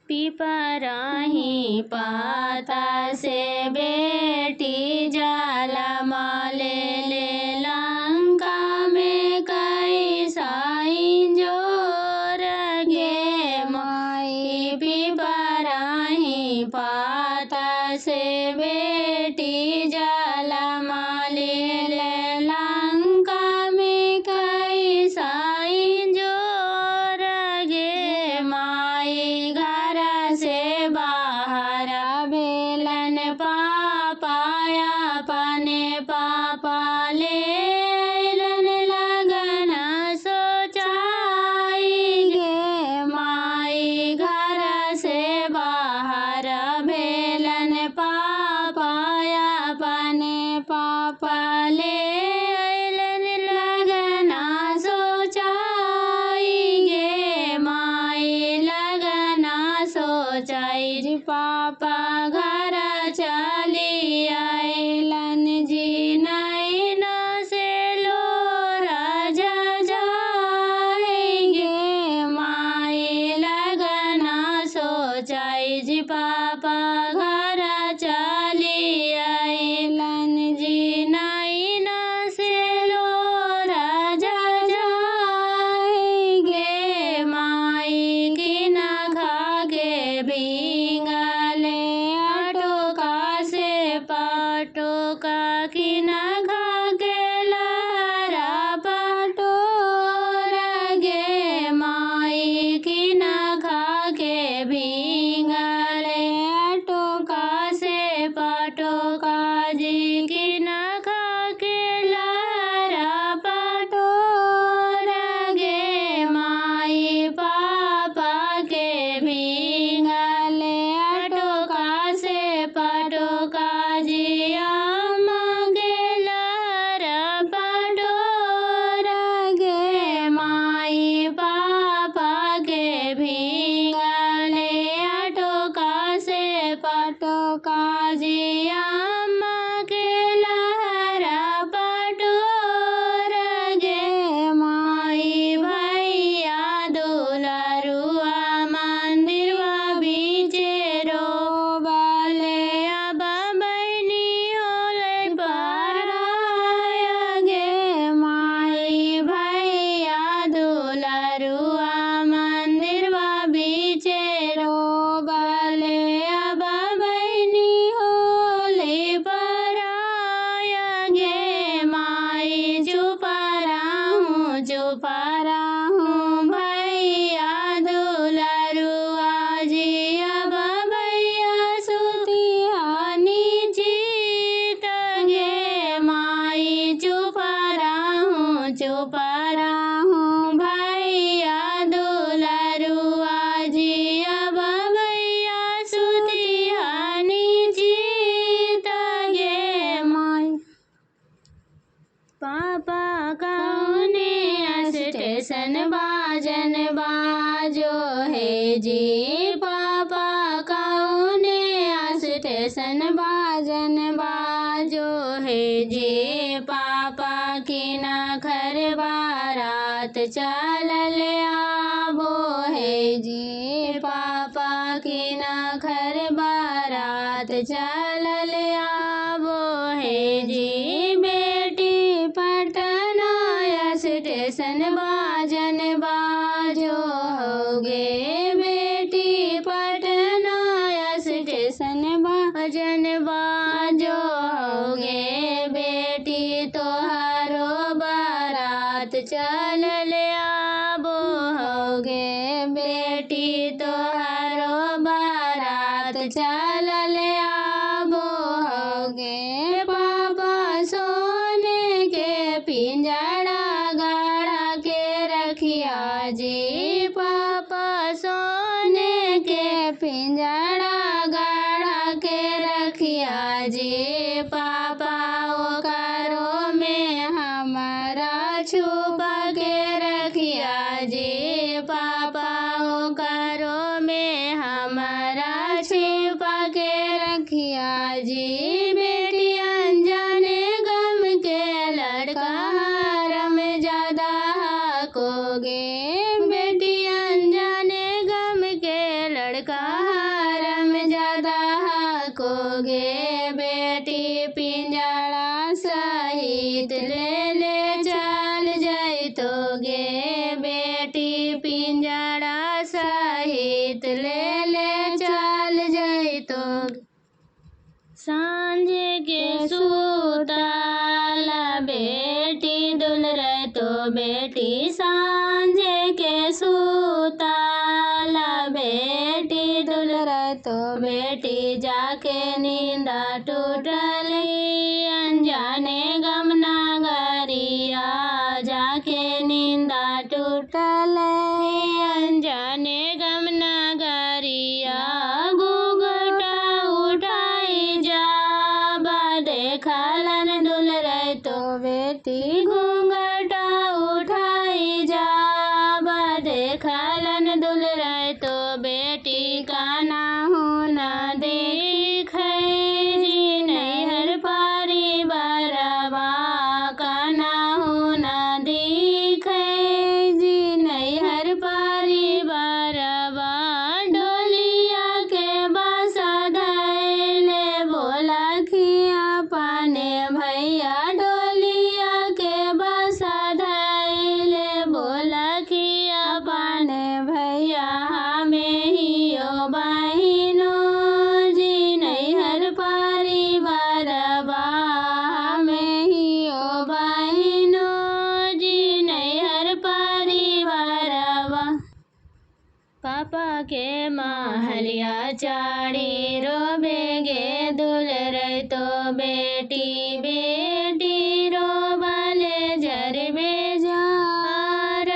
पिपराही पाता से बेटी जाला माले ले लंका में कई साईं जोर गे माई। पिपराही पाता से बेटी जाला माले ले लंका में कई साईं जोर गे माई। घर से बाहर बेलन पापाया पने पापा ले अइलन लगन सोचाई गे माई। घर से बाहर बेलन पापाया पने पापा ले अइलन लगन सोचाई गे माई। लगन सोचाई जी पापा घर चली अइलन जी नैन से लोर जाई गे माई। लगन सोचाई जी पापा घर चली अइलन जी नैन से लोर जाई गे माई। किन खा के भींगले अटोका से पटोका किन खा के लहरा पटोर गे माई। किन खा के भींगले अटोका से पटोका जी किन खा के लहरा पटोर गे माई। पापा के भींगले अटोका से पटोका जी अम्मा के लहरा पटोर गे माई। पापा के भींगले अटोका से पटोका जी अम्मा के लहरा पटोर गे माई। भैया दुलरुआ मंदिरवा बीचे रोबले अब बहनी होले पराया गे माई। भैया दुलरुआ मंदिरवा बीचे रोबले अब बहनी होले पराया गे माई। चुप रहूं भैया दुलरुआ जी अब भैया सुतिहानी जीत गे माई। चुप रहूं भैया दुलरुआ जी अब भैया सुतिहानी जीत गे माई। पापा कौने स्टेशन बाजन बाजो है जी। पापा कौने स्टेशन बाजन बाजो है जी। पापा की न घर बारात चलल आबो है जी। पापा की न घर बारात चलल आबो है जी। बेटी पटना स्टेशन बाजन बाजो होगे। बेटी पटना स्टेशन बाजन बाजो होगे। बेटी तोहारो बारात चलल आबो होगे। बेटी तोहारो बारात चलल आबो होगे। पापा सोने के पिंजड़ा गाड़ा के रखिया जी। पापा सोने के पिंजड़ा गाड़ा के रखिया जी। पापा ओकरो में हमारा छुपा के रखिया जी। पापा ओकरो में हमारा छुपा के रखिया जी। बेटी अनजाने गम के लड़का हरम ज्यादा कोगे। बेटी अनजाने गम के लड़का बड़का हरम ज्यादा कोगे बेटी पिंजड़ा सहित ले ले चल जैतोगे बेटी पिंजड़ा सहित ले ले चल जैतोगे। सांझ के सुताल बेटी दुलर तो बेटी सांझ के सुताल बेटी दुलर तो बेटी जाके नींदा टूटली अनजाने गम नगरिया जाके नींदा टूटली अनजाने गम नगरिया घूंघटा उठाई जाब देखलन दुलर तो बेटी घूंघटा उठाई जाब देखलन दुलर तो बेटी काना हूँ न देखे जी नैहर परिवारवा काना हूँ न देखे जी नैहर परिवारवा। डोलिया के बसा धैले बोला खिया पाने भैया डोलिया के बसा धैले बोला खिया पाने भैया हमें ही ओ बहिनो जी नैहर परिवारवा हमें ही ओ बहिनो जी नैहर परिवारवा। पापा के महलिया चाड़ी रोबेगे दुलर तो बेटी बेटी रोबले जरबे जार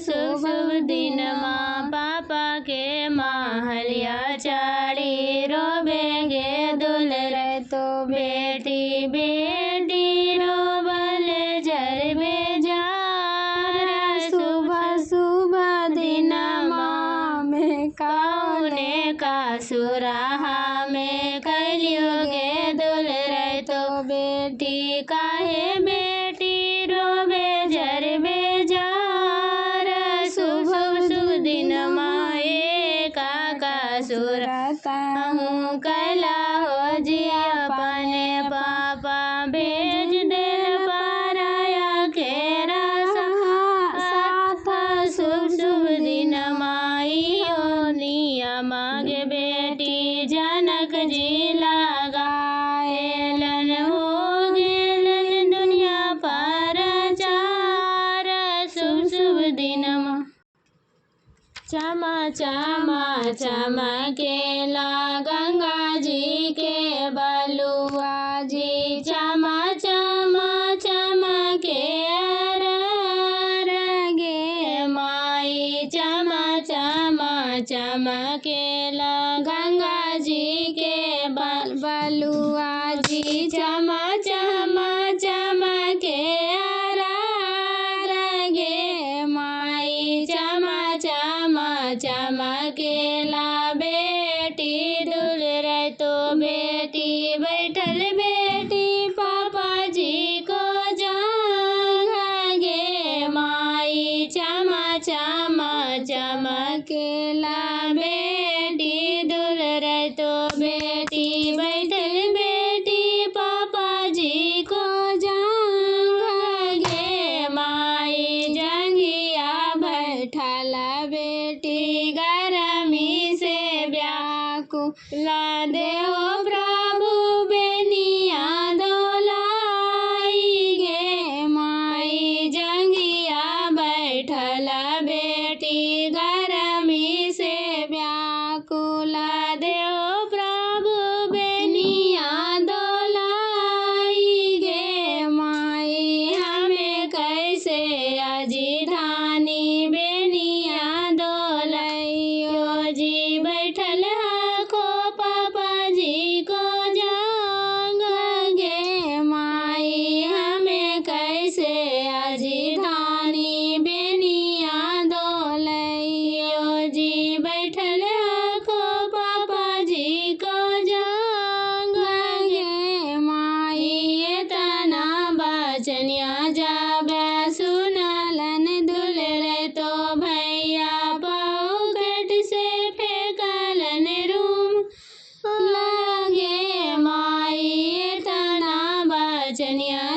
शुभ दिन माँ पापा के महलिया चाड़ी रोबेगे दुलर तो बेटी बेटी रोबले जरबे जार शुभ शुभ दिन माँ में कौने का सुराहा में कलियोगे दुलर तो बेटी काहे बेटी रोबे जरबे जार शुभ शुभ दिन माए का सुरता हूँ कैला हो जी अपने पापा भेज दे पाराया खेरा साथ शुभ शुभ दिन माई होलिया मागे बेटी जनक जी लगाएलन हो गेलन दुनिया पर चार शुभ शुभ दिन चमा चमा चमकेला गंगा जी के बलुआ जी चमा चमा चमके गे माई चमा चमा चमकेला गंगा जी के बलुआ जी चमा चमा चमके गे माई चमा चमा चमकेला बेटी दुलर तो बेटी बैठल बेटी पापा जी को जागे माई चमा चमा चमकेला बेटी दुलर तो बेटी बैठल बेटी पापा जी को जागे माई जंगिया बैठला बेटी गरमी से व्याकुला देव प्रभु बेनिया दोलाई गे माई जंगिया बैठला बेटी गरमी से व्याकुला देव प्रभु बेनिया दोलाई गे माई हमें कैसे अजी धानी बेनिया दोलैयो जी बैठल को पापा जी को जांग गे माई हमें कैसे अजी धानी बेनिया दोलैयो जी बैठल को पापा बचनिया